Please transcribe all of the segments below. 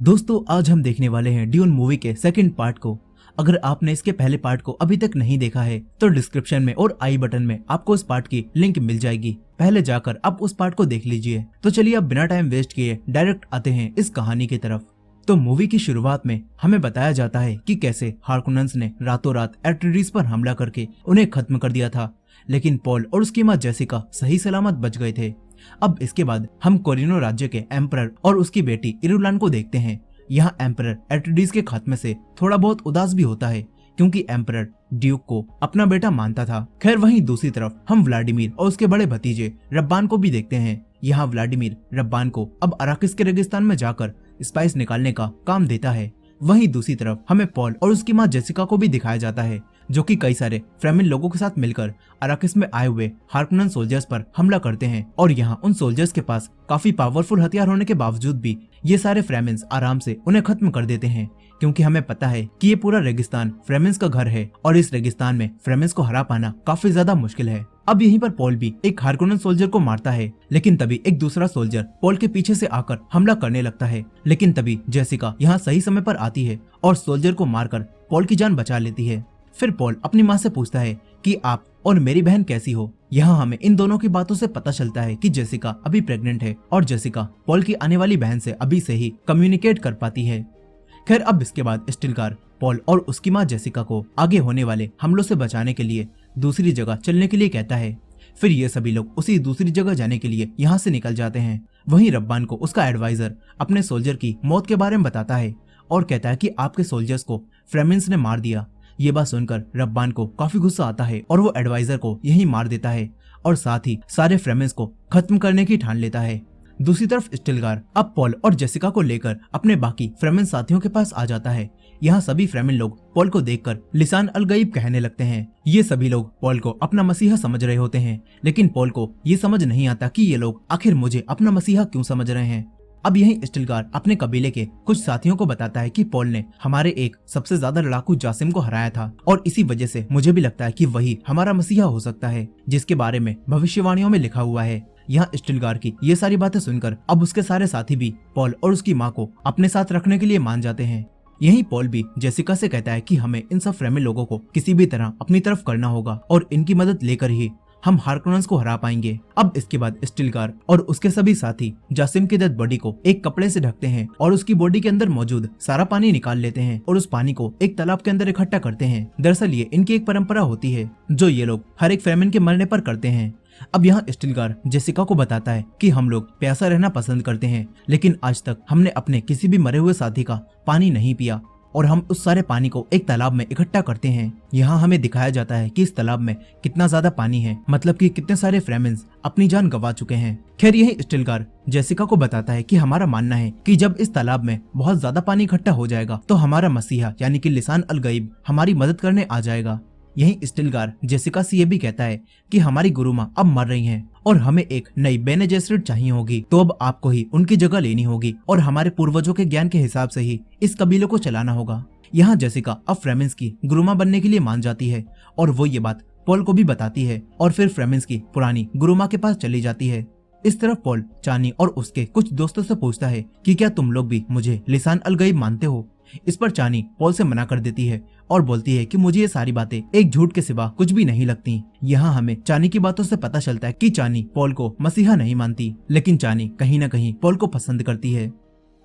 दोस्तों आज हम देखने वाले हैं ड्यून मूवी के सेकंड पार्ट को। अगर आपने इसके पहले पार्ट को अभी तक नहीं देखा है तो डिस्क्रिप्शन में और आई बटन में आपको इस पार्ट की लिंक मिल जाएगी, पहले जाकर आप उस पार्ट को देख लीजिए। तो चलिए अब बिना टाइम वेस्ट किए डायरेक्ट आते हैं इस कहानी की तरफ। तो मूवी की शुरुआत में हमें बताया जाता है कि कैसे हार्कोनेंस ने रातों रात एट्रेडिस पर हमला करके उन्हें खत्म कर दिया था, लेकिन पॉल और उसकी माँ जेसिका सही सलामत बच गए थे। अब इसके बाद हम कोरिनो राज्य के एम्परर और उसकी बेटी इरुलान को देखते हैं। यहाँ एम्परर एट्रेडिस के खात्मे से थोड़ा बहुत उदास भी होता है क्योंकि एम्परर ड्यूक को अपना बेटा मानता था। खैर वहीं दूसरी तरफ हम व्लादिमीर और उसके बड़े भतीजे रब्बान को भी देखते हैं। यहाँ व्लादिमीर रब्बान को अब अराकिस के रेगिस्तान में जाकर स्पाइस निकालने का काम देता है। वहीं दूसरी तरफ हमें पॉल और उसकी माँ जेसिका को भी दिखाया जाता है जो कि कई सारे फ्रेमिन लोगों के साथ मिलकर अराकिस में आए हुए हार्कोनेन सोल्जर्स पर हमला करते हैं। और यहाँ उन सोल्जर्स के पास काफी पावरफुल हथियार होने के बावजूद भी ये सारे फ्रेमिन्स आराम से उन्हें खत्म कर देते हैं, क्योंकि हमें पता है कि ये पूरा रेगिस्तान फ्रेमिन्स का घर है और इस रेगिस्तान में फ्रेमिन्स को हरा पाना काफी ज्यादा मुश्किल है। अब यहीं पर पॉल भी एक हार्कोनेन सोल्जर को मारता है, लेकिन तभी एक दूसरा सोल्जर पॉल के पीछे से आकर हमला करने लगता है। लेकिन तभी जेसिका यहाँ सही समय पर आती है और सोल्जर को मारकर पॉल की जान बचा लेती है। फिर पॉल अपनी माँ से पूछता है कि आप और मेरी बहन कैसी हो। यहाँ हमें इन दोनों की बातों से पता चलता है कि जेसिका अभी प्रेग्नेंट है और जेसिका पॉल की आने वाली बहन से अभी से ही कम्युनिकेट कर पाती है। खैर अब इसके बाद स्टिलगार पॉल और उसकी माँ जेसिका को आगे होने वाले हमलों से बचाने के लिए दूसरी जगह चलने के लिए कहता है। फिर ये सभी लोग उसी दूसरी जगह जाने के लिए यहाँ से निकल जाते हैं। वहीं रब्बान को उसका एडवाइजर अपने सोल्जर की मौत के बारे में बताता है और कहता है कि आपके सोल्जर्स को फ्रेमिन्स ने मार दिया। ये बात सुनकर रब्बान को काफी गुस्सा आता है और वो एडवाइजर को यहीं मार देता है और साथ ही सारे फ्रेमिन्स को खत्म करने की ठान लेता है। दूसरी तरफ स्टिलगार अब पॉल और जेसिका को लेकर अपने बाकी फ्रेमिन साथियों के पास आ जाता है। यहाँ सभी फ्रेमिन लोग पॉल को देखकर लिसान अल गईब कहने लगते हैं। ये सभी लोग पॉल को अपना मसीहा समझ रहे होते हैं, लेकिन पॉल को ये समझ नहीं आता कि ये लोग आखिर मुझे अपना मसीहा क्यों समझ रहे हैं। अब यही स्टिलगार अपने कबीले के कुछ साथियों को बताता है कि पॉल ने हमारे एक सबसे ज्यादा लड़ाकू जासिम को हराया था और इसी वजह से मुझे भी लगता है कि वही हमारा मसीहा हो सकता है जिसके बारे में भविष्यवाणियों में लिखा हुआ है। यहाँ स्टिलगार की ये सारी बातें सुनकर अब उसके सारे साथी भी पॉल और उसकी माँ को अपने साथ रखने के लिए मान जाते हैं। यही पॉल भी जेसिका से कहता है कि हमें इन सब फ्रेमिन लोगों को किसी भी तरह अपनी तरफ करना होगा और इनकी मदद लेकर ही हम हार्कोनेंस को हरा पाएंगे। अब इसके बाद स्टिलगार और उसके सभी साथी जासिम की डेड बॉडी को एक कपड़े से ढकते हैं और उसकी बॉडी के अंदर मौजूद सारा पानी निकाल लेते हैं और उस पानी को एक तालाब के अंदर इकट्ठा करते हैं। दरअसल ये इनकी एक परंपरा होती है जो ये लोग हर एक फ्रेमिन के मरने पर करते हैं। अब यहाँ स्टिलगार जेसिका को बताता है कि हम लोग प्यासा रहना पसंद करते हैं, लेकिन आज तक हमने अपने किसी भी मरे हुए साथी का पानी नहीं पिया और हम उस सारे पानी को एक तालाब में इकट्ठा करते हैं। यहाँ हमें दिखाया जाता है कि इस तालाब में कितना ज्यादा पानी है, मतलब कि कितने सारे फ्रेमिन्स अपनी जान गंवा चुके हैं। खैर यही स्टिलगार जेसिका को बताता है कि हमारा मानना है कि जब इस तालाब में बहुत ज्यादा पानी इकट्ठा हो जाएगा तो हमारा मसीहा यानी कि लिसान अल गईब हमारी मदद करने आ जाएगा। यही स्टिलगार जेसिका से ये भी कहता है कि हमारी गुरु माँ अब मर रही हैं और हमें एक नई बेने जेसरिट चाहिए होगी, तो अब आपको ही उनकी जगह लेनी होगी और हमारे पूर्वजों के ज्ञान के हिसाब से ही इस कबीले को चलाना होगा। यहाँ जेसिका अब फ्रेमिन्स की गुरुमा बनने के लिए मान जाती है और वो ये बात पॉल को भी बताती है और फिर फ्रेमिन्स की पुरानी गुरुमा के पास चली जाती है। इस तरफ पॉल चानी और उसके कुछ दोस्तों से पूछता है कि क्या तुम लोग भी मुझे लिसान अल गईब मानते हो। इस पर चानी पॉल से मना कर देती है और बोलती है कि मुझे ये सारी बातें एक झूठ के सिवा कुछ भी नहीं लगती। यहाँ हमें चानी की बातों से पता चलता है कि चानी पॉल को मसीहा नहीं मानती, लेकिन चानी कहीं न कहीं पॉल को पसंद करती है।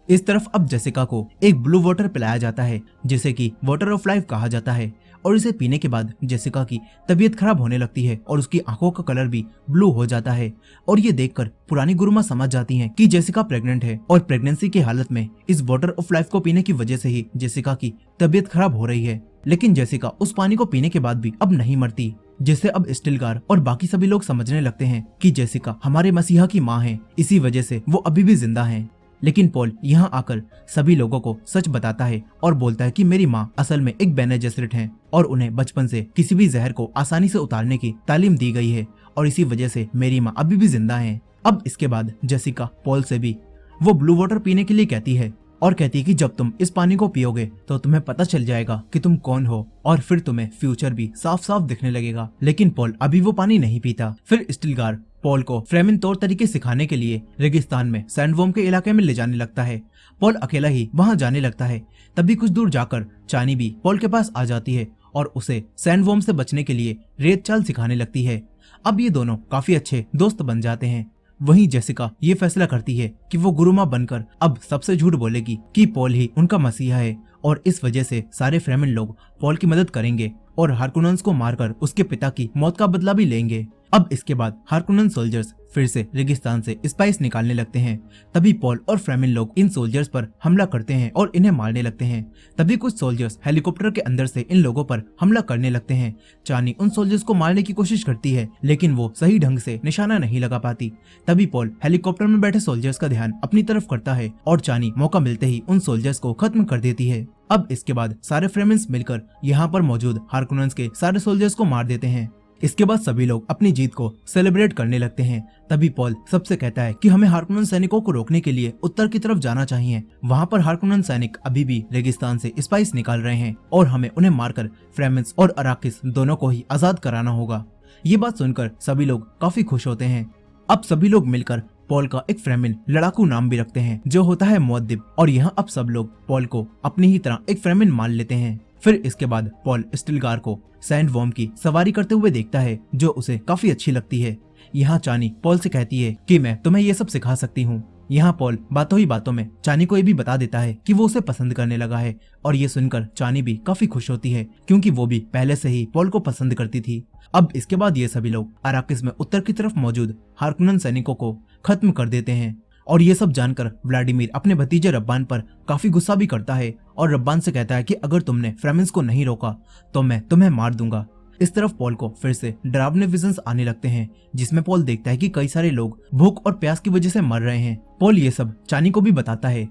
इस तरफ अब जेसिका को एक ब्लू वाटर पिलाया जाता है जिसे कि वाटर ऑफ लाइफ कहा जाता है और इसे पीने के बाद जेसिका की तबीयत खराब होने लगती है और उसकी आंखों का कलर भी ब्लू हो जाता है और ये देखकर पुरानी गुरुमा समझ जाती हैं कि जेसिका प्रेग्नेंट है और प्रेगनेंसी की हालत में इस वाटर ऑफ लाइफ को पीने की वजह से ही जेसिका की तबीयत खराब हो रही है। लेकिन जेसिका उस पानी को पीने के बाद भी अब नहीं मरती, जिससे अब स्टिलगार और बाकी सभी लोग समझने लगते हैं कि जेसिका हमारे मसीहा की माँ है, इसी वजह से वो अभी भी जिंदा है। लेकिन पॉल यहाँ आकर सभी लोगों को सच बताता है और बोलता है कि मेरी माँ असल में एक बेने जेसरिट है और उन्हें बचपन से किसी भी जहर को आसानी से उतारने की तालीम दी गई है और इसी वजह से मेरी माँ अभी भी जिंदा है। अब इसके बाद जेसिका पॉल से भी वो ब्लू वाटर पीने के लिए कहती है और कहती है कि जब तुम इस पानी को पियोगे तो तुम्हें पता चल जाएगा कि तुम कौन हो और फिर तुम्हें फ्यूचर भी साफ साफ दिखने लगेगा। लेकिन पॉल अभी वो पानी नहीं पीता। फिर स्टिलगार पॉल को फ्रेमिन तौर तरीके सिखाने के लिए रेगिस्तान में सैंडवर्म के इलाके में ले जाने लगता है। पॉल अकेला ही वहां जाने लगता है। तभी कुछ दूर जाकर चानी भी पॉल के पास आ जाती है और उसे सैंडवर्म से बचने के लिए रेत चाल सिखाने लगती है। अब ये दोनों काफी अच्छे दोस्त बन जाते हैं। वहीं जेसिका ये फैसला करती है कि वो गुरुमा बनकर अब सबसे झूठ बोलेगी कि पॉल ही उनका मसीहा है और इस वजह से सारे फ्रेमिन लोग पॉल की मदद करेंगे और हारकोनेंस को मारकर उसके पिता की मौत का बदला भी लेंगे। अब इसके बाद हारकोनेन सोल्जर्स फिर से रेगिस्तान से स्पाइस निकालने लगते हैं। तभी पॉल और फ्रेमिन लोग इन सोल्जर्स पर हमला करते हैं और इन्हें मारने लगते हैं। तभी कुछ सोल्जर्स हेलीकॉप्टर के अंदर से इन लोगों पर हमला करने लगते हैं। चानी उन सोल्जर्स को मारने की कोशिश करती है लेकिन वो सही ढंग से निशाना नहीं लगा पाती। तभी पॉल हेलीकॉप्टर में बैठे सोल्जर्स का ध्यान अपनी तरफ करता है और चानी मौका मिलते ही उन सोल्जर्स को खत्म कर देती है। अब इसके बाद सारे फ्रेमिन्स मिलकर यहाँ पर मौजूद हारकोनेंस के सारे सोल्जर्स को मार देते हैं। इसके बाद सभी लोग अपनी जीत को सेलिब्रेट करने लगते हैं। तभी पॉल सबसे कहता है कि हमें हारकोनेन सैनिकों को रोकने के लिए उत्तर की तरफ जाना चाहिए। वहाँ पर हारकोनेन सैनिक अभी भी रेगिस्तान से स्पाइस निकाल रहे हैं और हमें उन्हें मारकर फ्रेमिन्स और अराकिस दोनों को ही आजाद कराना होगा। ये बात सुनकर सभी लोग काफी खुश होते हैं। अब सभी लोग मिलकर पॉल का एक फ्रेमिन लड़ाकू नाम भी रखते हैं जो होता है मुअद्दिब, और यहाँ अब सब लोग पॉल को अपनी ही तरह एक फ्रेमिन मान लेते हैं। फिर इसके बाद पॉल स्टिलगार को सैंडवर्म की सवारी करते हुए देखता है जो उसे काफी अच्छी लगती है। यहाँ चानी पॉल से कहती है कि मैं तुम्हें ये सब सिखा सकती हूँ। यहाँ पॉल बातों ही बातों में चानी को ये भी बता देता है कि वो उसे पसंद करने लगा है और ये सुनकर चानी भी काफी खुश होती है क्योंकि वो भी पहले से ही पॉल को पसंद करती थी। अब इसके बाद ये सभी लोग अराकिस में उत्तर की तरफ मौजूद हारकोनेन सैनिकों को खत्म कर देते हैं और ये सब जानकर व्लादिमीर अपने भतीजे रब्बान पर काफी गुस्सा भी करता है और रब्बान से कहता है कि अगर तुमने फ्रेमिन्स को नहीं रोका तो मैं तुम्हें मार दूंगा। इस तरफ पॉल को फिर से डरावने विजन्स आने लगते हैं जिसमें पॉल देखता है कि कई सारे लोग भूख और प्यास की वजह से मर रहे हैं। पॉल ये सब चानी को भी बताता है।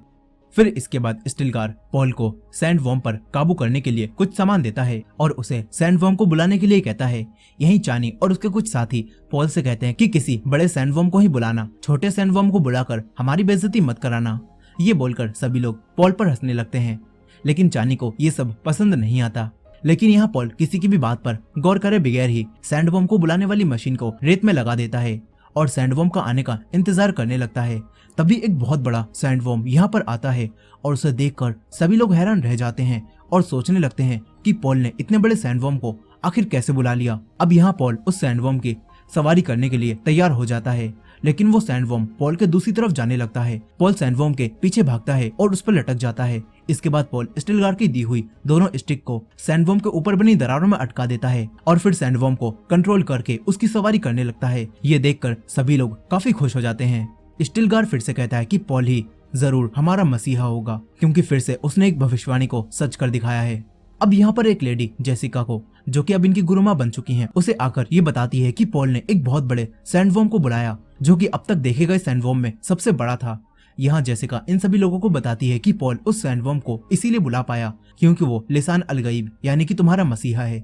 फिर इसके बाद स्टिलगार पॉल को सैंडवर्म पर काबू करने के लिए कुछ सामान देता है और उसे सैंडवर्म को बुलाने के लिए कहता है। यहीं चानी और उसके कुछ साथी पॉल से कहते हैं कि किसी बड़े सैंडवर्म को ही बुलाना, छोटे सैंडवर्म को बुलाकर हमारी बेइज्जती मत कराना। ये बोलकर सभी लोग पॉल पर हंसने लगते हैं लेकिन चानी को ये सब पसंद नहीं आता। लेकिन यहाँ पॉल किसी की भी बात पर गौर करे बगैर ही सैंडवर्म को बुलाने वाली मशीन को रेत में लगा देता है और सैंडवर्म का आने का इंतजार करने लगता है। तभी एक बहुत बड़ा सैंडवर्म यहाँ पर आता है और उसे देखकर सभी लोग हैरान रह जाते हैं और सोचने लगते हैं कि पॉल ने इतने बड़े सैंडवर्म को आखिर कैसे बुला लिया। अब यहाँ पॉल उस सैंडवर्म की सवारी करने के लिए तैयार हो जाता है लेकिन वो सैंडवर्म पॉल के दूसरी तरफ जाने लगता है। पॉल सैंडवर्म के पीछे भागता है और उस पर लटक जाता है। इसके बाद पॉल स्टिलगार की दी हुई दोनों स्टिक को सैंडवर्म के ऊपर बनी दरारों में अटका देता है और फिर सैंडवर्म को कंट्रोल करके उसकी सवारी करने लगता है। ये देखकर सभी लोग काफी खुश हो जाते हैं। स्टिलगार फिर से कहता है कि पॉल ही जरूर हमारा मसीहा होगा क्योंकि फिर से उसने एक भविष्यवाणी को सच कर दिखाया है। अब यहाँ पर एक लेडी जेसिका को, जो कि अब इनकी गुरुमा बन चुकी हैं, उसे आकर ये बताती है कि पॉल ने एक बहुत बड़े सैंडवर्म को बुलाया जो कि अब तक देखे गए सैंडवर्म में सबसे बड़ा था। यहाँ जेसिका इन सभी लोगों को बताती है कि पॉल उस सैंडवर्म को इसीलिए बुला पाया क्योंकि वो लिसान अलगईब यानी कि तुम्हारा मसीहा है।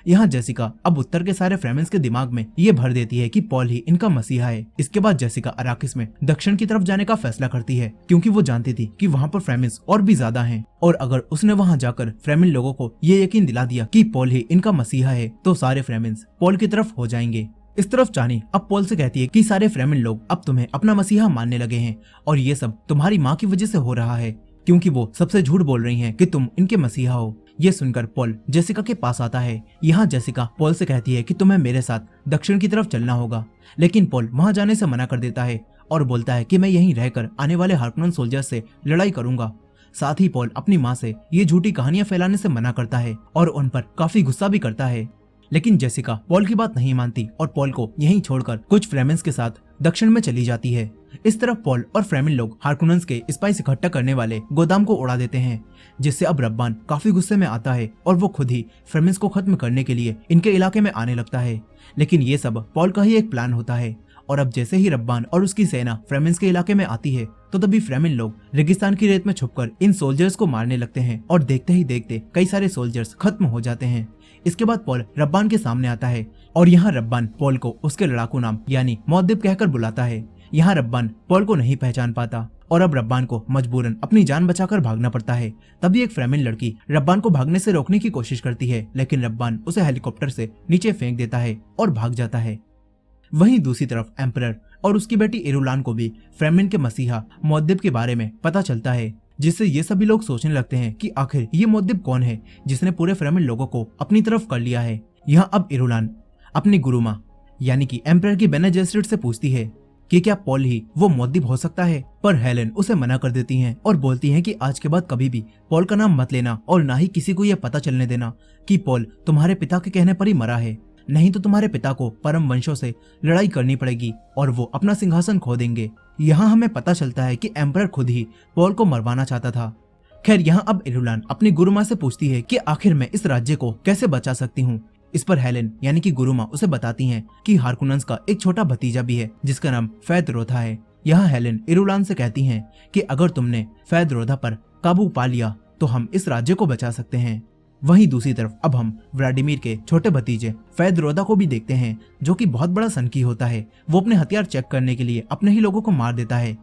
यहाँ जेसिका अब उत्तर के सारे फ्रेमिन्स के दिमाग में ये भर देती है कि पॉल ही इनका मसीहा है। इसके बाद जेसिका अराकिस में दक्षिण की तरफ जाने का फैसला करती है क्योंकि वो जानती थी कि वहाँ पर फ्रेमिन्स और भी ज्यादा हैं और अगर उसने वहाँ जाकर फ्रेमिन लोगों को ये यकीन दिला दिया कि पॉल ही इनका मसीहा है तो सारे फ्रेमिन्स पॉल की तरफ हो जाएंगे। इस तरफ चानी अब पॉल से कहती है कि सारे फ्रेमिन लोग अब तुम्हें अपना मसीहा मानने लगे हैं और ये सब तुम्हारी माँ की वजह से हो रहा है क्योंकि वो सबसे झूठ बोल रही हैं कि तुम इनके मसीहा हो। ये सुनकर पॉल जेसिका के पास आता है। यहाँ जेसिका पॉल से कहती है कि तुम्हें मेरे साथ दक्षिण की तरफ चलना होगा लेकिन पॉल वहाँ जाने से मना कर देता है और बोलता है कि मैं यहीं रहकर आने वाले हारकोनेन सोल्जर्स से लड़ाई करूंगा। साथ ही पॉल अपनी माँ से ये झूठी कहानियां फैलाने से मना करता है और उन पर काफी गुस्सा भी करता है। लेकिन जेसिका पॉल की बात नहीं मानती और पॉल को यहीं छोड़कर कुछ फ्रेमिन्स के साथ दक्षिण में चली जाती है। इस तरफ पॉल और फ्रेमिन लोग हारकोनेंस के स्पाइस इकट्ठा करने वाले गोदाम को उड़ा देते हैं जिससे अब रब्बान काफी गुस्से में आता है और वो खुद ही फ्रेमिन्स को खत्म करने के लिए इनके इलाके में आने लगता है। लेकिन ये सब पॉल का ही एक प्लान होता है और अब जैसे ही रब्बान और उसकी सेना फ्रेमिन्स के इलाके में आती है तो तभी फ्रेमिन लोग रेगिस्तान की रेत में छुपकर इन सोल्जर्स को मारने लगते हैं और देखते ही देखते कई सारे सोल्जर्स खत्म हो जाते हैं। इसके बाद पॉल रब्बान के सामने आता है और यहाँ रब्बान पॉल को उसके लड़ाकू नाम यानी मुअद्दिब कहकर बुलाता है। यहाँ रब्बान पॉल को नहीं पहचान पाता और अब रब्बान को मजबूरन अपनी जान बचाकर भागना पड़ता है। तभी एक फ्रेमिन लड़की रब्बान को भागने से रोकने की कोशिश करती है लेकिन रब्बान उसे हेलीकॉप्टर से नीचे फेंक देता है और भाग जाता है। वहीं दूसरी तरफ एम्परर और उसकी बेटी इरुलान को भी फ्रेमिन के मसीहा मुअद्दिब के बारे में पता चलता है, जिससे ये सभी लोग सोचने लगते हैं कि आखिर ये मुअद्दिब कौन है जिसने पूरे फ्रेमिन लोगों को अपनी तरफ कर लिया है। यहाँ अब इरुलान अपनी गुरुमा यानी कि एम्परर की बेने जेसरिट से पूछती है कि क्या पॉल ही वो मुअद्दिब हो सकता है, पर हेलेन उसे मना कर देती हैं और बोलती हैं कि आज के बाद कभी भी पॉल का नाम मत लेना और ना ही किसी को यह पता चलने देना कि पॉल तुम्हारे पिता के कहने पर ही मरा है, नहीं तो तुम्हारे पिता को परम वंशों से लड़ाई करनी पड़ेगी और वो अपना सिंहासन खो देंगे। यहाँ हमें पता चलता है कि एम्परर खुद ही पॉल को मरवाना चाहता था। खैर यहाँ अब इरुलान अपनी गुरुमा से पूछती है कि आखिर मैं इस राज्य को कैसे बचा सकती हूँ। इस पर हेलेन यानी कि गुरुमा उसे बताती हैं कि हारकुनन्स का एक छोटा भतीजा भी है जिसका नाम फैदरोथा है। यहाँ हेलेन इरुलान से कहती हैं कि अगर तुमने फैदरोथा पर काबू पा लिया तो हम इस राज्य को बचा सकते हैं। वहीं दूसरी तरफ अब हम व्लादिमीर के छोटे भतीजे फैदरोथा को भी देखते हैं, जो कि बहुत बड़ा सनकी होता है। वो अपने हथियार चेक करने के लिए अपने ही लोगों को मार देता है।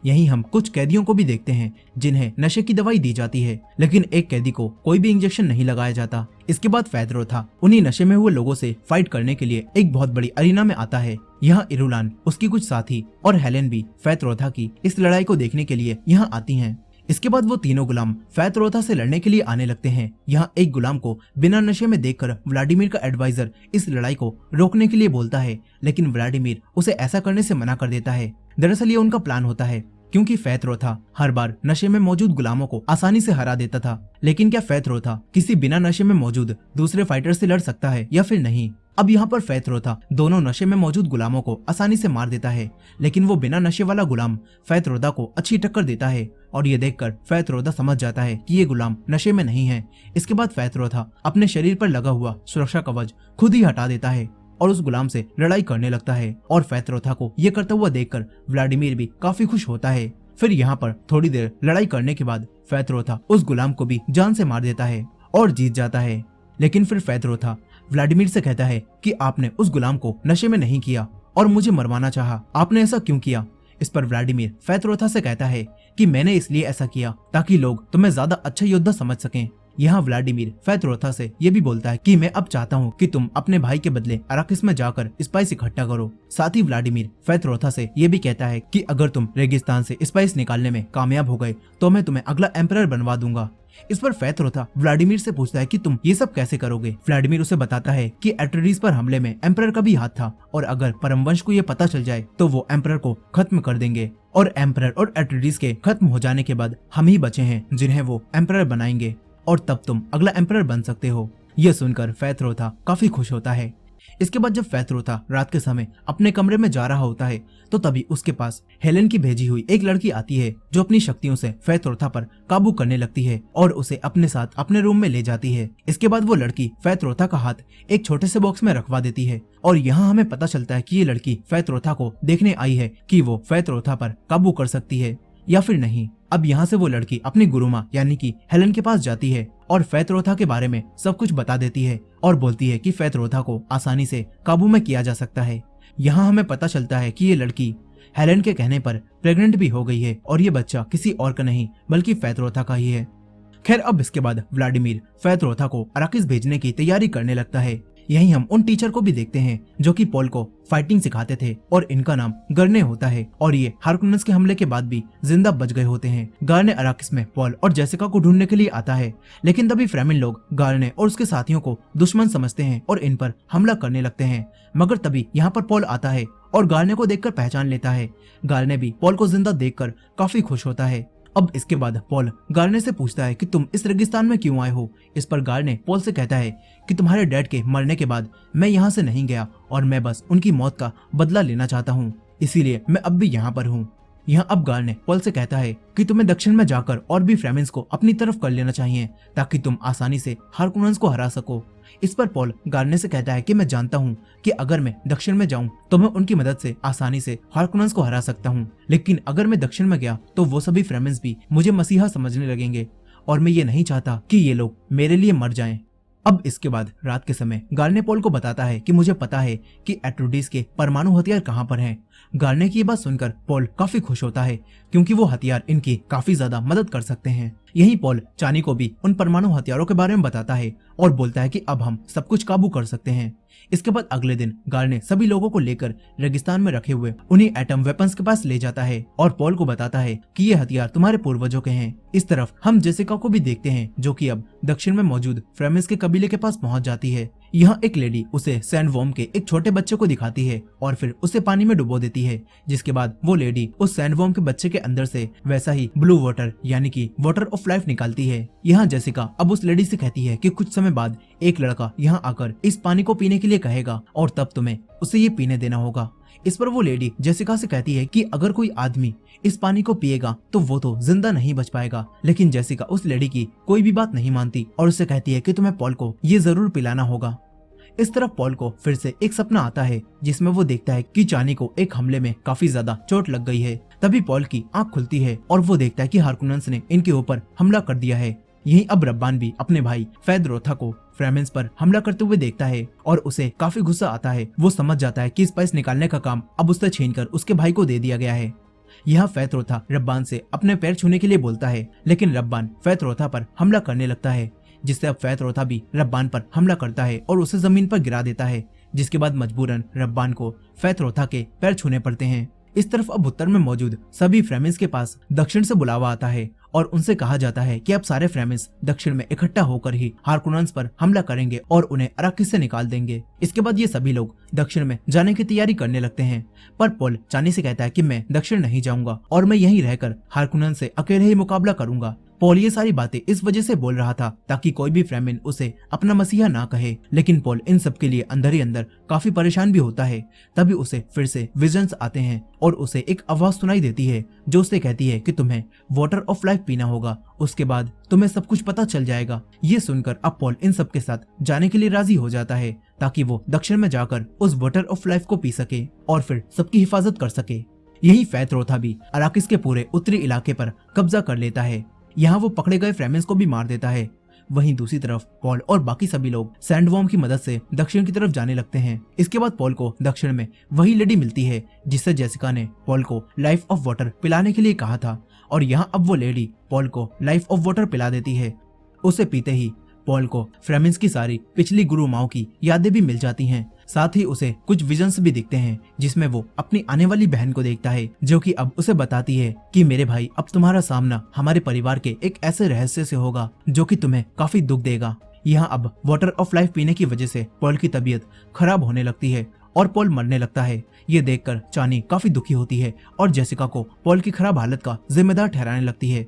यहीं हम कुछ कैदियों को भी देखते हैं जिन्हें नशे की दवाई दी जाती है, लेकिन एक कैदी को कोई भी इंजेक्शन नहीं लगाया जाता। इसके बाद फैदरोथा उन्हीं नशे में हुए लोगों से फाइट करने के लिए एक बहुत बड़ी अरीना में आता है। यहाँ इरुलान, उसकी कुछ साथी और हेलेन भी फैदरोथा की इस लड़ाई को देखने के लिए यहाँ आती हैं। इसके बाद वो तीनों गुलाम फैदरोथा से लड़ने के लिए आने लगते हैं। यहाँ एक गुलाम को बिना नशे में देखकर व्लादिमीर का एडवाइजर इस लड़ाई को रोकने के लिए बोलता है, लेकिन व्लादिमीर उसे ऐसा करने से मना कर देता है। दरअसल ये उनका प्लान होता है, क्योंकि फैदरोथा हर बार नशे में मौजूद गुलामों को आसानी से हरा देता था। लेकिन क्या फैदरोथा किसी बिना नशे में मौजूद दूसरे फाइटर से लड़ सकता है या फिर नहीं? अब यहाँ पर फैदरोथा दोनों नशे में मौजूद गुलामों को आसानी से मार देता है, लेकिन वो बिना नशे वाला गुलाम फैदरोथा को अच्छी टक्कर देता है और ये देखकर फैदरोथा समझ जाता है कि ये गुलाम नशे में नहीं है। इसके बाद फैदरोथा अपने शरीर पर लगा हुआ सुरक्षा कवच खुद ही हटा देता है और उस गुलाम से लड़ाई करने लगता है। और फैदरोथा को ये करता हुआ देखकर व्लादिमीर भी काफी खुश होता है। फिर यहाँ पर थोड़ी देर लड़ाई करने के बाद फैदरोथा उस गुलाम को भी जान से मार देता है और जीत जाता है। लेकिन फिर फैदरोथा व्लादिमीर से कहता है कि आपने उस गुलाम को नशे में नहीं किया और मुझे मरवाना चाहा, आपने ऐसा क्यों किया? इस पर व्लादिमीर फैदरोथा से कहता है कि मैंने इसलिए ऐसा किया ताकि लोग तुम्हें ज्यादा अच्छा योद्धा समझ सकें। यहाँ व्लादिमीर फैदरोथा से ये भी बोलता है कि मैं अब चाहता हूँ कि तुम अपने भाई के बदले अराकिस में जाकर स्पाइस इकट्ठा करो। साथ ही व्लादिमीर फैदरोथा से ये भी कहता है कि अगर तुम रेगिस्तान से स्पाइस निकालने में कामयाब हो गए तो मैं तुम्हें अगला एम्परर बनवा दूंगा। इस पर फैदरोथा व्लादिमीर से पूछता है कि तुम ये सब कैसे करोगे? व्लादिमीर उसे बताता है कि एट्रेडिस पर हमले में एम्परर का भी हाथ था और अगर परमवंश को ये पता चल जाए तो वो एम्परर को खत्म कर देंगे और एम्परर और एट्रेडिस के खत्म हो जाने के बाद हम ही बचे हैं जिन्हें वो एम्परर बनाएंगे और तब तुम अगला एम्परर बन सकते हो। यह सुनकर फैदरोथा काफी खुश होता है। इसके बाद जब फैदरोथा रात के समय अपने कमरे में जा रहा होता है तो तभी उसके पास हेलेन की भेजी हुई एक लड़की आती है जो अपनी शक्तियों से फैदरोथा पर काबू करने लगती है और उसे अपने साथ अपने रूम में ले जाती है। इसके बाद वो लड़की फैदरोथा का हाथ एक छोटे से बॉक्स में रखवा देती है और यहाँ हमें पता चलता है कि ये लड़की फैदरोथा को देखने आई है कि वो फैदरोथा पर काबू कर सकती है या फिर नहीं। अब यहाँ से वो लड़की अपनी गुरुमा यानी कि हेलेन के पास जाती है और फैदरोथा के बारे में सब कुछ बता देती है और बोलती है कि फैदरोथा को आसानी से काबू में किया जा सकता है। यहाँ हमें पता चलता है कि ये लड़की हेलेन के कहने पर प्रेग्नेंट भी हो गई है और ये बच्चा किसी और का नहीं बल्कि फैदरोथा का ही है। खैर अब इसके बाद व्लादिमीर फैदरोथा को अराकिस भेजने की तैयारी करने लगता है। यहीं हम उन टीचर को भी देखते हैं जो कि पॉल को फाइटिंग सिखाते थे और इनका नाम गर्ने होता है और ये हारकुनन्स के हमले के बाद भी जिंदा बच गए होते हैं। गार्ने अराकिस में पॉल और जेसिका को ढूंढने के लिए आता है, लेकिन तभी फ्रेमिन लोग गार्ने और उसके साथियों को दुश्मन समझते हैं और इन पर हमला करने लगते हैं। मगर तभी यहाँ पर पॉल आता है और गार्ने को देखकर पहचान लेता है। गार्ने भी पॉल को जिंदा देखकर काफी खुश होता है। अब इसके बाद पॉल गार्ने से पूछता है कि तुम इस रेगिस्तान में क्यों आए हो? इस पर गार्ने पॉल से कहता है कि तुम्हारे डैड के मरने के बाद मैं यहाँ से नहीं गया और मैं बस उनकी मौत का बदला लेना चाहता हूँ, इसीलिए मैं अब भी यहाँ पर हूँ। यहाँ अब गार्ने पॉल से कहता है कि तुम्हें दक्षिण में जाकर और भी फ्रेमिन्स को अपनी तरफ कर लेना चाहिए ताकि तुम आसानी से हारकुनन्स को हरा सको। इस पर पॉल गार्ने से कहता है कि मैं जानता हूँ कि अगर मैं दक्षिण में जाऊँ तो मैं उनकी मदद से आसानी से हारकुनन्स को हरा सकता हूँ, लेकिन अगर मैं दक्षिण में गया तो वो सभी फ्रेमिन्स भी मुझे मसीहा समझने लगेंगे और मैं ये नहीं चाहता कि ये लोग मेरे लिए मर जाएं। अब इसके बाद रात के समय गार्ने पॉल को बताता है कि मुझे पता है कि एट्रोडिस के परमाणु हथियार कहाँ पर हैं गार्ने की ये बात सुनकर पॉल काफी खुश होता है क्योंकि वो हथियार इनकी काफी ज्यादा मदद कर सकते हैं। यही पॉल चानी को भी उन परमाणु हथियारों के बारे में बताता है और बोलता है कि अब हम सब कुछ काबू कर सकते हैं। इसके बाद अगले दिन गार्ने सभी लोगों को लेकर रेगिस्तान में रखे हुए उन्हीं एटम वेपन्स के पास ले जाता है और पॉल को बताता है कि ये हथियार तुम्हारे पूर्वजों के हैं। इस तरफ हम जेसिका को भी देखते हैं जो कि अब दक्षिण में मौजूद फ्रेमिस के कबीले के पास पहुंच जाती है। यहाँ एक लेडी उसे सैंडवॉर्म के एक छोटे बच्चे को दिखाती है और फिर उसे पानी में डुबो देती है, जिसके बाद वो लेडी उस सैंडवॉर्म के बच्चे के अंदर से वैसा ही ब्लू वाटर यानी कि वाटर ऑफ लाइफ निकालती है। यहाँ जेसिका अब उस लेडी से कहती है कि कुछ समय बाद एक लड़का यहाँ आकर इस पानी को पीने के लिए कहेगा और तब तुम्हें उसे ये पीने देना होगा। इस पर वो लेडी जेसिका से कहती है कि अगर कोई आदमी इस पानी को पिएगा तो वो तो जिंदा नहीं बच पाएगा, लेकिन जेसिका उस लेडी की कोई भी बात नहीं मानती और उससे कहती है कि तुम्हें पॉल को ये जरूर पिलाना होगा। इस तरफ पॉल को फिर से एक सपना आता है जिसमें वो देखता है कि चानी को एक हमले में काफी ज्यादा चोट लग गई है। तभी पॉल की आंख खुलती है और वो देखता है कि हारकुनन्स ने इनके ऊपर हमला कर दिया है। यही अब रब्बान भी अपने भाई फेदरोथा को फ्रेमेंस पर हमला करते हुए देखता है और उसे काफी गुस्सा आता है। वो समझ जाता है कि स्पाइस निकालने का काम अब उससे छीनकर उसके भाई को दे दिया गया है। यहाँ फेदरोथा रब्बान से अपने पैर छूने के लिए बोलता है, लेकिन रब्बान फेदरोथा पर हमला करने लगता है, जिससे अब फेदरोथा भी रब्बान पर हमला करता है और उसे जमीन पर गिरा देता है, जिसके बाद मजबूरन रब्बान को फेदरोथा के पैर छूने पड़ते हैं। इस तरफ अब उत्तर में मौजूद सभी फ्रेमिस के पास दक्षिण से बुलावा आता है और उनसे कहा जाता है कि अब सारे फ्रेमिस दक्षिण में इकट्ठा होकर ही हारकुनन्स पर हमला करेंगे और उन्हें अराकिस से निकाल देंगे। इसके बाद ये सभी लोग दक्षिण में जाने की तैयारी करने लगते हैं, पर पॉल चानी से कहता है कि मैं दक्षिण नहीं जाऊंगा और मैं यहीं रहकर हारकुनन से अकेले ही मुकाबला करूंगा। पॉल ये सारी बातें इस वजह से बोल रहा था ताकि कोई भी फ्रेमिन उसे अपना मसीहा ना कहे, लेकिन पॉल इन सब के लिए अंदर ही अंदर काफी परेशान भी होता है। तभी उसे फिर से विजन्स आते हैं और उसे एक आवाज सुनाई देती है जो उसे कहती है कि तुम्हें वाटर ऑफ लाइफ पीना होगा, उसके बाद तुम्हें सब कुछ पता चल जाएगा। ये सुनकर अब पॉल इन सब के साथ जाने के लिए राजी हो जाता है ताकि वो दक्षिण में जाकर उस वाटर ऑफ लाइफ को पी सके और फिर सबकी हिफाजत कर सके। यही फेदरोथा भी अराकिस के पूरे उत्तरी इलाके पर कब्जा कर लेता है। यहाँ वो पकड़े गए फ्रेमिन्स को भी मार देता है। वहीं दूसरी तरफ पॉल और बाकी सभी लोग सैंडवॉर्म की मदद से दक्षिण की तरफ जाने लगते हैं। इसके बाद पॉल को दक्षिण में वही लेडी मिलती है जिससे जेसिका ने पॉल को लाइफ ऑफ वाटर पिलाने के लिए कहा था और यहाँ अब वो लेडी पॉल को लाइफ ऑफ वाटर पिला देती है। उसे पीते ही पॉल को फ्रेमिन्स की सारी पिछली गुरु माओ की यादें भी मिल जाती हैं। साथ ही उसे कुछ विजन्स भी दिखते हैं जिसमें वो अपनी आने वाली बहन को देखता है जो कि अब उसे बताती है कि मेरे भाई अब तुम्हारा सामना हमारे परिवार के एक ऐसे रहस्य से होगा जो कि तुम्हें काफी दुख देगा। यहाँ अब वाटर ऑफ लाइफ पीने की वजह से पॉल की तबीयत खराब होने लगती है और पॉल मरने लगता है। ये देखकर चानी काफी दुखी होती है और जेसिका को पॉल की खराब हालत का जिम्मेदार ठहराने लगती है।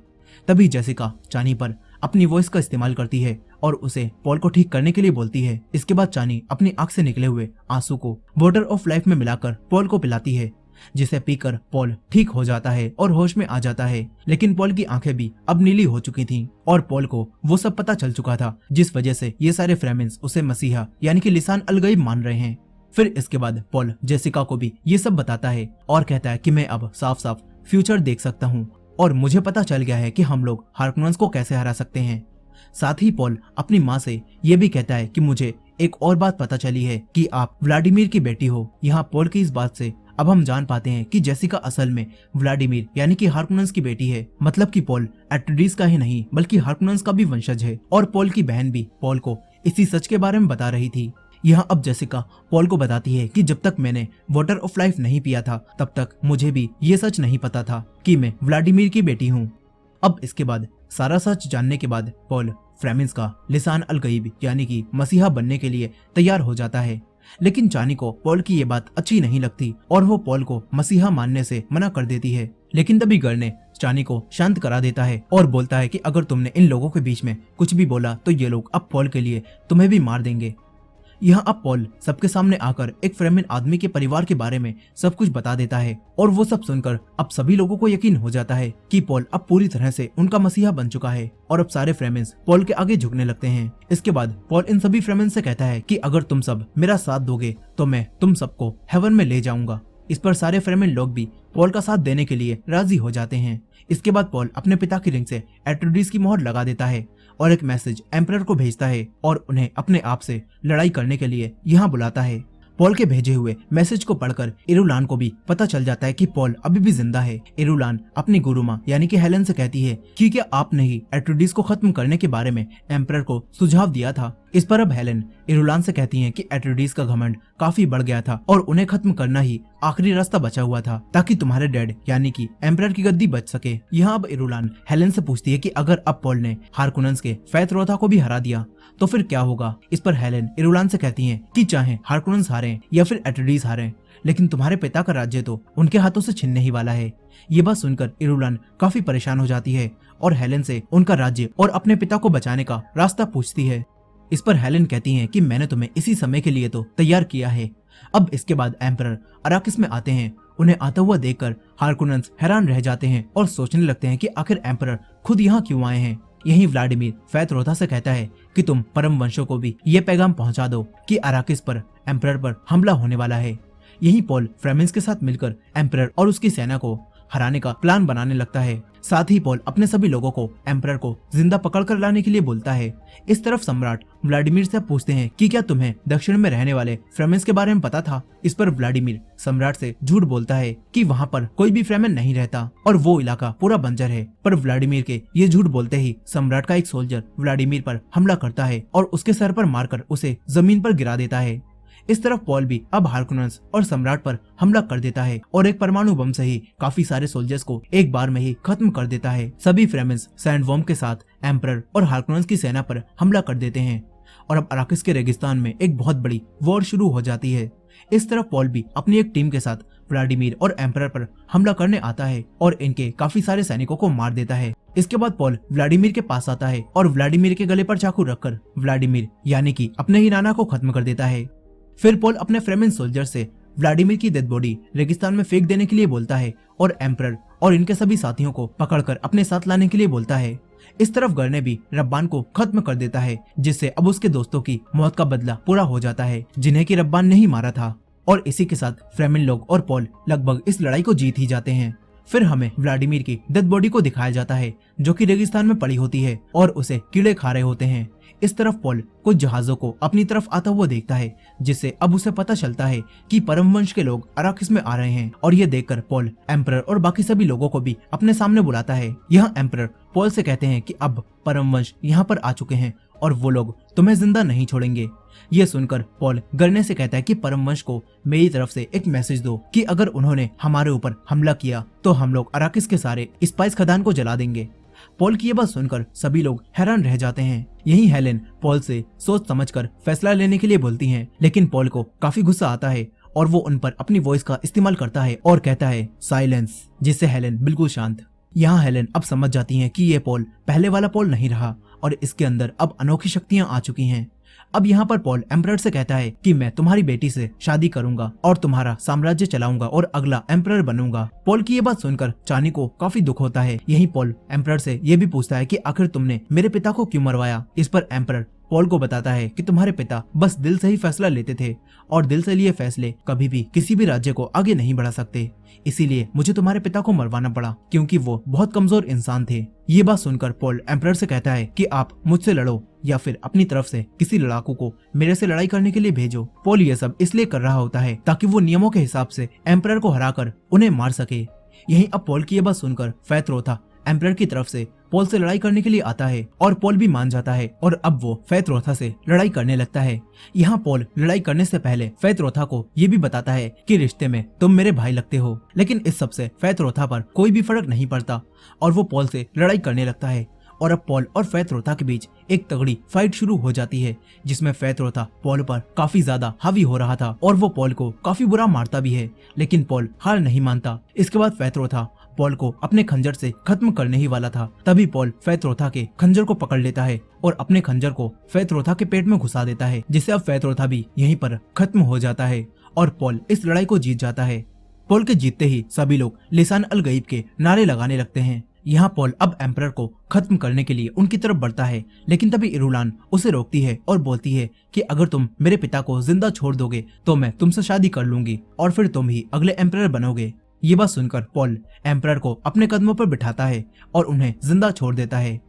तभी जेसिका चानी पर अपनी वॉइस का इस्तेमाल करती है और उसे पॉल को ठीक करने के लिए बोलती है। इसके बाद चानी अपनी आंख से निकले हुए आंसू को वाटर ऑफ लाइफ में मिलाकर पॉल को पिलाती है, जिसे पीकर पॉल ठीक हो जाता है और होश में आ जाता है। लेकिन पॉल की आंखें भी अब नीली हो चुकी थीं और पॉल को वो सब पता चल चुका था जिस वजह से ये सारे फ्रेमिन्स उसे मसीहा यानी कि लिसान अलगैब मान रहे हैं। फिर इसके बाद पॉल जेसिका को भी ये सब बताता है और कहता है कि मैं अब साफ साफ फ्यूचर देख सकता हूँ और मुझे पता चल गया है कि हम लोग हारकुनन्स को कैसे हरा सकते हैं। साथ ही पॉल अपनी माँ से ये भी कहता है कि मुझे एक और बात पता चली है कि आप व्लादिमीर की बेटी हो। यहाँ पॉल की इस बात से अब हम जान पाते हैं कि जेसिका असल में व्लादिमीर यानी कि हारकुनन्स की बेटी है। मतलब कि पॉल एट्रेडिस का ही नहीं बल्कि हारकुनन्स का भी वंशज है और पॉल की बहन भी पॉल को इसी सच के बारे में बता रही थी। यहाँ अब जेसिका पॉल को बताती है कि जब तक मैंने वाटर ऑफ लाइफ नहीं पिया था तब तक मुझे भी ये सच नहीं पता था कि मैं व्लादिमीर की बेटी हूँ। अब इसके बाद सारा सच जानने के बाद पॉल फ्रेमिन्स का लिसान अलगैब यानी कि मसीहा बनने के लिए तैयार हो जाता है। लेकिन चानी को पॉल की ये बात अच्छी नहीं लगती और वो पॉल को मसीहा मानने से मना कर देती है। लेकिन तभी गर ने चानी को शांत करा देता है और बोलता है कि अगर तुमने इन लोगों के बीच में कुछ भी बोला तो ये लोग अब पॉल के लिए तुम्हें भी मार देंगे। यहाँ अब पॉल सबके सामने आकर एक फ्रेमिन आदमी के परिवार के बारे में सब कुछ बता देता है और वो सब सुनकर अब सभी लोगों को यकीन हो जाता है कि पॉल अब पूरी तरह से उनका मसीहा बन चुका है और अब सारे फ्रेमिन्स पॉल के आगे झुकने लगते हैं। इसके बाद पॉल इन सभी फ्रेमिन्स से कहता है कि अगर तुम सब मेरा साथ दोगे तो मैं तुम सबको हेवन में ले जाऊंगा। इस पर सारे फ्रेमिन लोग भी पॉल का साथ देने के लिए राजी हो जाते हैं। इसके बाद पॉल अपने पिता की रिंग से एट्रेडिस की मोहर लगा देता है और एक मैसेज एम्परर को भेजता है और उन्हें अपने आप से लड़ाई करने के लिए यहाँ बुलाता है। पॉल के भेजे हुए मैसेज को पढ़कर इरुलान को भी पता चल जाता है कि पॉल अभी भी जिंदा है। इरुलान अपनी गुरुमा यानी कि हेलेन से कहती है कि क्या आपने ही एट्रेडिस को खत्म करने के बारे में एम्परर को सुझाव दिया था। इस पर अब हेलेन इरुलान से कहती है कि एट्रेडिस का घमंड काफी बढ़ गया था और उन्हें खत्म करना ही आखिरी रास्ता बचा हुआ था ताकि तुम्हारे डैड यानी कि एम्परर की गद्दी बच सके। यहाँ अब इरुलान हेलेन से पूछती है कि अगर अब पॉल ने हारकोनेंस के फेथरोथा को भी हरा दिया तो फिर क्या होगा। इस पर हेलेन इरुलान से कहती है कि चाहे हारकोनेंस हारे या फिर एट्रेडिस हारे, लेकिन तुम्हारे पिता का राज्य तो उनके हाथों से छिनने ही वाला है। ये बात सुनकर इरुलान काफी परेशान हो जाती है और हेलेन से उनका राज्य और अपने पिता को बचाने का रास्ता पूछती है। इस पर हेलेन कहती है कि मैंने तुम्हें इसी समय के लिए तो तैयार किया है। अब इसके बाद एम्परर अराकिस में आते हैं। उन्हें आता हुआ देखकर हारकोनेंस हैरान रह जाते हैं और सोचने लगते हैं कि आखिर एम्परर खुद यहाँ क्यों आए हैं। यही व्लादिमीर फेथरोथा से कहता है कि तुम परम वंशों को भी ये पैगाम पहुंचा दो कि अराकिस पर एम्परर पर हमला होने वाला है। यही पॉल फ्रेमेंस के साथ मिलकर एम्परर और उसकी सेना को हराने का प्लान बनाने लगता है। साथ ही पॉल अपने सभी लोगों को एम्परर को जिंदा पकड़कर लाने के लिए बोलता है। इस तरफ सम्राट व्लादिमीर से पूछते हैं कि क्या तुम्हें दक्षिण में रहने वाले फ्रेमेंस के बारे में पता था। इस पर व्लादिमीर सम्राट से झूठ बोलता है कि वहाँ पर कोई भी फ्रेमेन नहीं रहता और वो इलाका पूरा बंजर है। पर व्लादिमीर के ये झूठ बोलते ही सम्राट का एक सोल्जर व्लादिमीर पर हमला करता है और उसके सर पर मारकर उसे जमीन पर गिरा देता है। इस तरफ पॉल भी अब हारकोनेंस और सम्राट पर हमला कर देता है और एक परमाणु बम से ही काफी सारे सोल्जर्स को एक बार में ही खत्म कर देता है। सभी फ्रेमेंस सैंडवर्म के साथ एम्परर और हारकोनेंस की सेना पर हमला कर देते हैं और अब अराकिस के रेगिस्तान में एक बहुत बड़ी वॉर शुरू हो जाती है। इस तरफ पॉल भी अपनी एक टीम के साथ व्लादिमीर और एम्परर पर हमला करने आता है और इनके काफी सारे सैनिकों को मार देता है। इसके बाद पॉल व्लादिमीर के पास आता है और व्लादिमीर के गले पर चाकू रखकर व्लादिमीर यानी कि अपने ही नाना को खत्म कर देता है। फिर पॉल अपने फ्रेमेन सोल्जर से व्लादिमीर की डेड बॉडी रेगिस्तान में फेंक देने के लिए बोलता है और एम्परर और इनके सभी साथियों को पकड़कर अपने साथ लाने के लिए बोलता है। इस तरफ गरने भी रब्बान को खत्म कर देता है, जिससे अब उसके दोस्तों की मौत का बदला पूरा हो जाता है जिन्हें कि रब्बान ने ही मारा था। और इसी के साथ फ्रेमेन लोग और पॉल लगभग इस लड़ाई को जीत ही जाते हैं। फिर हमें व्लादिमीर की डेड बॉडी को दिखाया जाता है जो कि रेगिस्तान में पड़ी होती है और उसे कीड़े खा रहे होते हैं। इस तरफ पॉल कुछ जहाजों को अपनी तरफ आता हुआ देखता है, जिससे अब उसे पता चलता है कि परम वंश के लोग अराकिस में आ रहे हैं। और ये देखकर पॉल एम्परर और बाकी सभी लोगों को भी अपने सामने बुलाता है। यहाँ एम्परर पॉल से कहते हैं कि अब परम वंश यहाँ पर आ चुके हैं और वो लोग तुम्हें जिंदा नहीं छोड़ेंगे। ये सुनकर पॉल गरने से कहता है कि परम वंश को मेरी तरफ से एक मैसेज दो कि अगर उन्होंने हमारे ऊपर हमला किया तो हम लोग अराकिस के सारे स्पाइस खदान को जला देंगे। पॉल की ये बात सुनकर सभी लोग हैरान रह जाते हैं। यही हेलेन पॉल से सोच समझकर फैसला लेने के लिए बोलती हैं, लेकिन पॉल को काफी गुस्सा आता है और वो उन पर अपनी वॉइस का इस्तेमाल करता है और कहता है साइलेंस, जिससे हेलेन बिल्कुल शांत। यहाँ हेलेन अब समझ जाती है कि ये पॉल पहले वाला पॉल नहीं रहा और इसके अंदर अब अनोखी शक्तियाँ आ चुकी हैं। अब यहाँ पर पॉल एम्परर से कहता है कि मैं तुम्हारी बेटी से शादी करूंगा और तुम्हारा साम्राज्य चलाऊंगा और अगला एम्परर बनूंगा। पॉल की ये बात सुनकर चानी को काफी दुख होता है। यही पॉल एम्परर से ये भी पूछता है कि आखिर तुमने मेरे पिता को क्यों मरवाया। इस पर एम्परर पॉल को बताता है कि तुम्हारे पिता बस दिल से ही फैसला लेते थे और दिल से लिए फैसले कभी भी किसी भी राज्य को आगे नहीं बढ़ा सकते, इसीलिए मुझे तुम्हारे पिता को मरवाना पड़ा क्योंकि वो बहुत कमजोर इंसान थे। ये बात सुनकर पॉल एम्परर से कहता है कि आप मुझसे लड़ो या फिर अपनी तरफ से किसी लड़ाकू को मेरे से लड़ाई करने के लिए भेजो। पॉल ये सब इसलिए कर रहा होता है ताकि वो नियमों के हिसाब से एम्परर को हराकर उन्हें मार सके। यहीं अब पॉल की ये बात सुनकर फेथरोथा एम्परर की तरफ से पॉल से लड़ाई करने के लिए आता है और पॉल भी मान जाता है और अब वो फेथरोथा से लड़ाई करने लगता है। यहाँ पॉल लड़ाई करने से पहले फेथरोथा को ये भी बताता है कि रिश्ते में तुम मेरे भाई लगते हो, लेकिन इस सब से फेथरोथा पर कोई भी फर्क नहीं पड़ता और वो पॉल से लड़ाई करने लगता है। और अब पॉल और फेथरोथा के बीच एक तगड़ी फाइट शुरू हो जाती है, जिसमें फेथरोथा पॉल पर काफी ज्यादा हावी हो रहा था और वो पॉल को काफी बुरा मारता भी है, लेकिन पॉल हार नहीं मानता। इसके बाद फेथरोथा पॉल को अपने खंजर से खत्म करने ही वाला था, तभी पॉल फेथरोथा के खंजर को पकड़ लेता है और अपने खंजर को फेथरोथा के पेट में घुसा देता है, जिससे अब फेथरोथा भी यहीं पर खत्म हो जाता है और पॉल इस लड़ाई को जीत जाता है। पॉल के जीतते ही सभी लोग लिसान अल गईब के नारे लगाने लगते हैं। यहाँ पॉल अब एम्परर को खत्म करने के लिए उनकी तरफ बढ़ता है, लेकिन तभी इरुलान उसे रोकती है और बोलती है कि अगर तुम मेरे पिता को जिंदा छोड़ दोगे तो मैं तुमसे शादी कर लूंगी और फिर तुम ही अगले एम्परर बनोगे। ये बात सुनकर पॉल एम्परर को अपने कदमों पर बिठाता है और उन्हें जिंदा छोड़ देता है।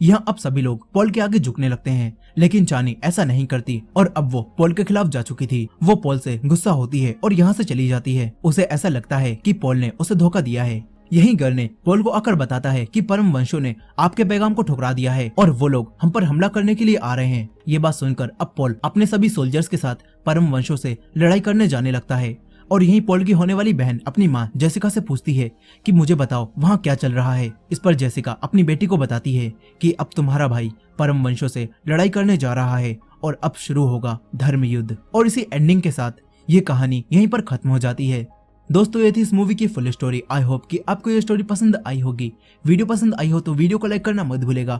यहाँ अब सभी लोग पॉल के आगे झुकने लगते हैं, लेकिन चानी ऐसा नहीं करती और अब वो पॉल के खिलाफ जा चुकी थी। वो पॉल से गुस्सा होती है और यहाँ से चली जाती है। उसे ऐसा लगता है कि पॉल ने उसे धोखा दिया है। यही गर्ल ने पॉल को आकर बताता है कि परम वंशों ने आपके पैगाम को ठुकरा दिया है और वो लोग हम पर हमला करने के लिए आ रहे हैं। ये बात सुनकर अब पॉल अपने सभी सोल्जर्स के साथ परम वंशों से लड़ाई करने जाने लगता है। और यहीं पॉल की होने वाली बहन अपनी माँ जेसिका से पूछती है कि मुझे बताओ वहाँ क्या चल रहा है। इस पर जेसिका अपनी बेटी को बताती है कि अब तुम्हारा भाई परम वंशों से लड़ाई करने जा रहा है और अब शुरू होगा धर्म युद्ध। और इसी एंडिंग के साथ ये कहानी यहीं पर खत्म हो जाती है। दोस्तों ये थी इस मूवी की फुल स्टोरी। आई होप कि आपको ये स्टोरी पसंद आई होगी। वीडियो पसंद आई हो तो वीडियो को लाइक करना मत भूलेगा